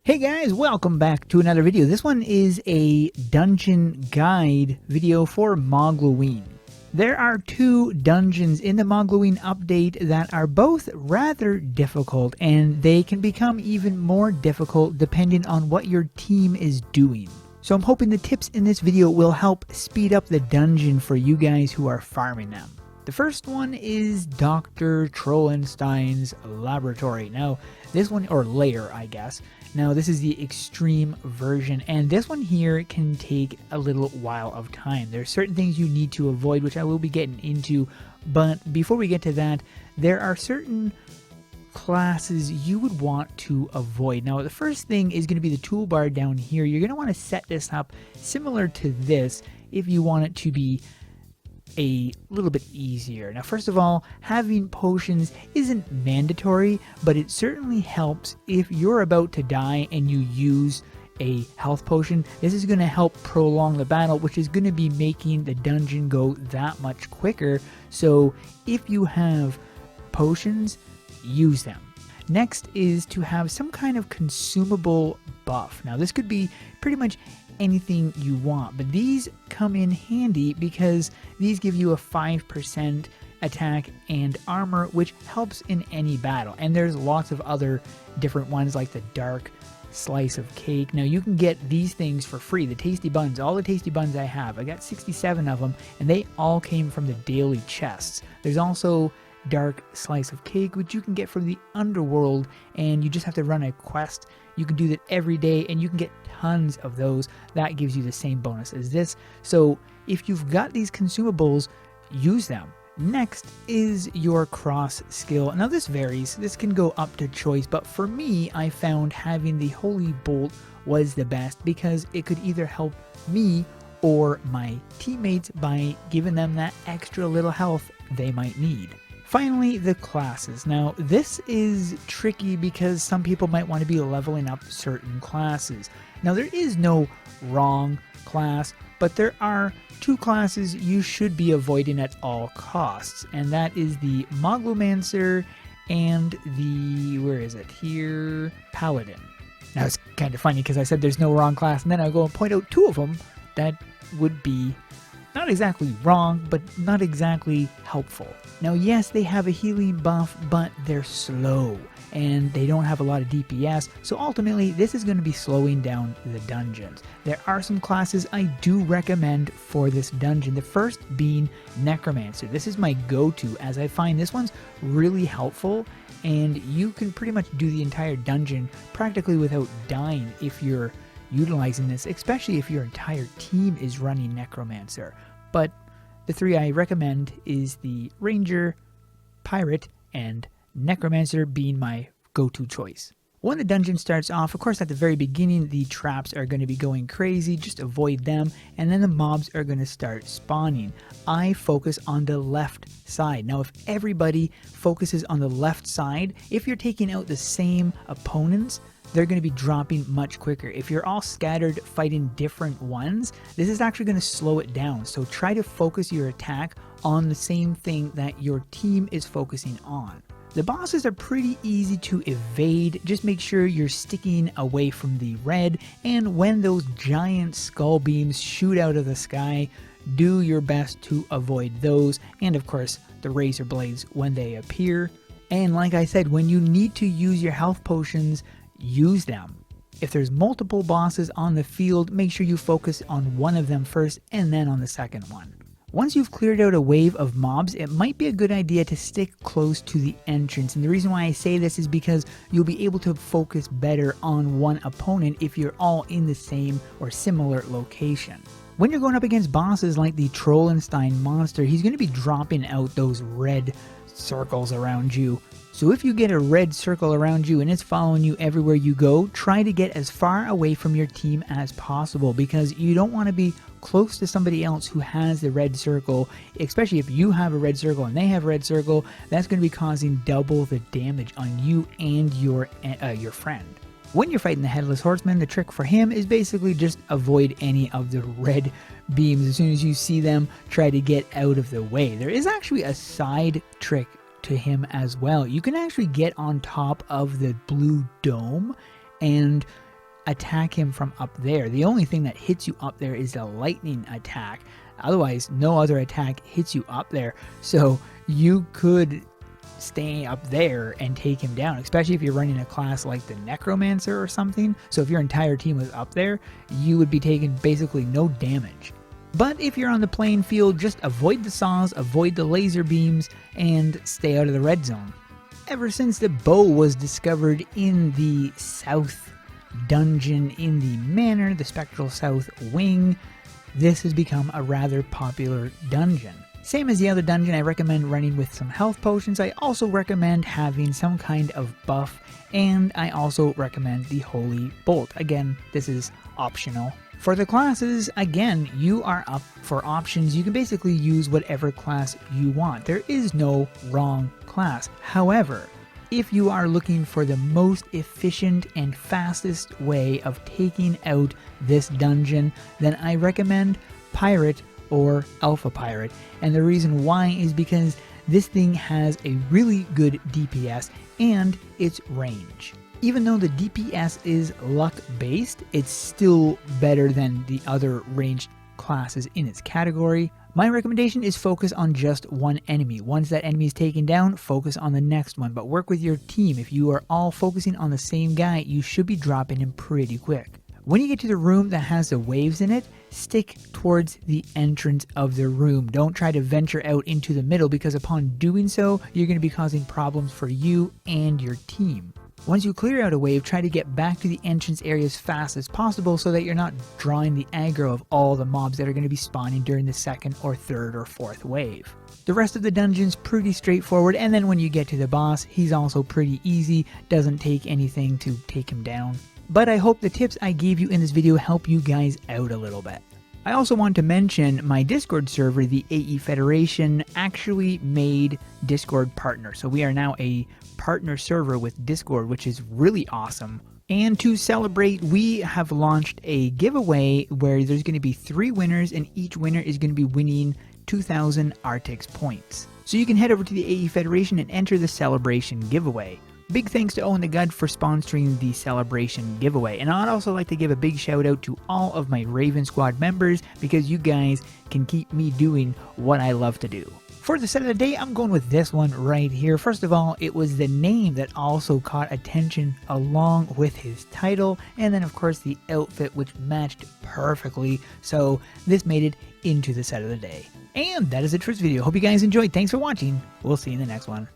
Hey guys, welcome back to another video. This one is a dungeon guide video for Mogloween. There are two dungeons in the Mogloween update that are both rather difficult, and they can become even more difficult depending on what your team is doing. So I'm hoping the tips in this video will help speed up the dungeon for you guys who are farming them. The first one is Dr. Trollenstein's laboratory. Now, this one, or lair, I guess. Now, this is the extreme version, and this one here can take a little while of time. There are certain things you need to avoid, which I will be getting into, but before we get to that, there are certain classes you would want to avoid. Now, the first thing is going to be the toolbar down here. You're going to want to set this up similar to this if you want it to be a little bit easier. Now, first of all, having potions isn't mandatory, but it certainly helps if you're about to die and you use a health potion. This is going to help prolong the battle, which is going to be making the dungeon go that much quicker. So if you have potions, use them. Next is to have some kind of consumable buff. Now, this could be pretty much anything you want, but these come in handy because these give you a 5% attack and armor, which helps in any battle. And there's lots of other different ones like the dark slice of cake. Now, you can get these things for free. The tasty buns, all the tasty buns I have, I got 67 of them, and they all came from the daily chests. There's also dark slice of cake, which you can get from the underworld, and you just have to run a quest. You can do that every day, and you can get tons of those. That gives you the same bonus as this. So if you've got these consumables, use them. Next is your cross skill. Now, this varies. This can go up to choice, but for me, I found having the Holy Bolt was the best because it could either help me or my teammates by giving them that extra little health they might need. Finally, the classes. Now, this is tricky because some people might want to be leveling up certain classes. Now, there is no wrong class, but there are two classes you should be avoiding at all costs, and that is the Moglomancer and the, where is it here, Paladin. Now, it's kind of funny because I said there's no wrong class, and then I go and point out two of them that would be not exactly wrong, but not exactly helpful. Now, yes, they have a healing buff, but they're slow, and they don't have a lot of DPS, so ultimately, this is going to be slowing down the dungeons. There are some classes I do recommend for this dungeon, the first being Necromancer. This is my go-to, as I find this one's really helpful, and you can pretty much do the entire dungeon practically without dying if you're utilizing this, especially if your entire team is running Necromancer. But the three I recommend is the Ranger, Pirate, and Necromancer being my go-to choice. When the dungeon starts off, of course, at the very beginning, the traps are going to be going crazy. Just avoid them, and then the mobs are going to start spawning. I focus on the left side. Now, if everybody focuses on the left side, if you're taking out the same opponents, they're going to be dropping much quicker. If you're all scattered fighting different ones, this is actually going to slow it down. So try to focus your attack on the same thing that your team is focusing on. The bosses are pretty easy to evade. Just make sure you're sticking away from the red, and when those giant skull beams shoot out of the sky, do your best to avoid those, and of course the razor blades when they appear. And like I said, when you need to use your health potions, use them. If there's multiple bosses on the field, make sure you focus on one of them first and then on the second one. Once you've cleared out a wave of mobs, it might be a good idea to stick close to the entrance. And the reason why I say this is because you'll be able to focus better on one opponent if you're all in the same or similar location. When you're going up against bosses like the Trolinstein monster, he's going to be dropping out those red circles around you. So if you get a red circle around you and it's following you everywhere you go, try to get as far away from your team as possible, because you don't want to be close to somebody else who has the red circle, especially if you have a red circle and they have a red circle. That's going to be causing double the damage on you and your friend. When you're fighting the Headless Horseman, the trick for him is basically just avoid any of the red beams. As soon as you see them, try to get out of the way. There is actually a side trick to him as well. You can actually get on top of the blue dome and attack him from up there. The only thing that hits you up there is the lightning attack. Otherwise, no other attack hits you up there. So you could stay up there and take him down, especially if you're running a class like the Necromancer or something. So if your entire team was up there, you would be taking basically no damage. But if you're on the playing field, just avoid the saws, avoid the laser beams, and stay out of the red zone. Ever since the bow was discovered in the south dungeon in the manor, the Spectral South Wing, this has become a rather popular dungeon. Same as the other dungeon, I recommend running with some health potions. I also recommend having some kind of buff, and I also recommend the Holy Bolt. Again, this is optional. For the classes, again, you are up for options. You can basically use whatever class you want. There is no wrong class. However, if you are looking for the most efficient and fastest way of taking out this dungeon, then I recommend Pirate or Alpha Pirate. And the reason why is because this thing has a really good DPS and its range. Even though the DPS is luck based, it's still better than the other ranged classes in its category. My recommendation is focus on just one enemy. Once that enemy is taken down, focus on the next one, but work with your team. If you are all focusing on the same guy, you should be dropping him pretty quick. When you get to the room that has the waves in it, stick towards the entrance of the room. Don't try to venture out into the middle, because upon doing so, you're going to be causing problems for you and your team. Once you clear out a wave, try to get back to the entrance area as fast as possible so that you're not drawing the aggro of all the mobs that are going to be spawning during the second or third or fourth wave. The rest of the dungeon's pretty straightforward, and then when you get to the boss, he's also pretty easy, doesn't take anything to take him down. But I hope the tips I gave you in this video help you guys out a little bit. I also want to mention my Discord server, the AE Federation, actually made Discord partner. So we are now a partner server with Discord, which is really awesome. And to celebrate, we have launched a giveaway where there's going to be 3 winners, and each winner is going to be winning 2,000 Artix points. So you can head over to the AE Federation and enter the celebration giveaway. Big thanks to Owen the God for sponsoring the celebration giveaway. And I'd also like to give a big shout out to all of my Raven Squad members, because you guys can keep me doing what I love to do. For the set of the day, I'm going with this one right here. First of all, it was the name that also caught attention along with his title. And then of course the outfit, which matched perfectly. So this made it into the set of the day. And that is it for this video. Hope you guys enjoyed. Thanks for watching. We'll see you in the next one.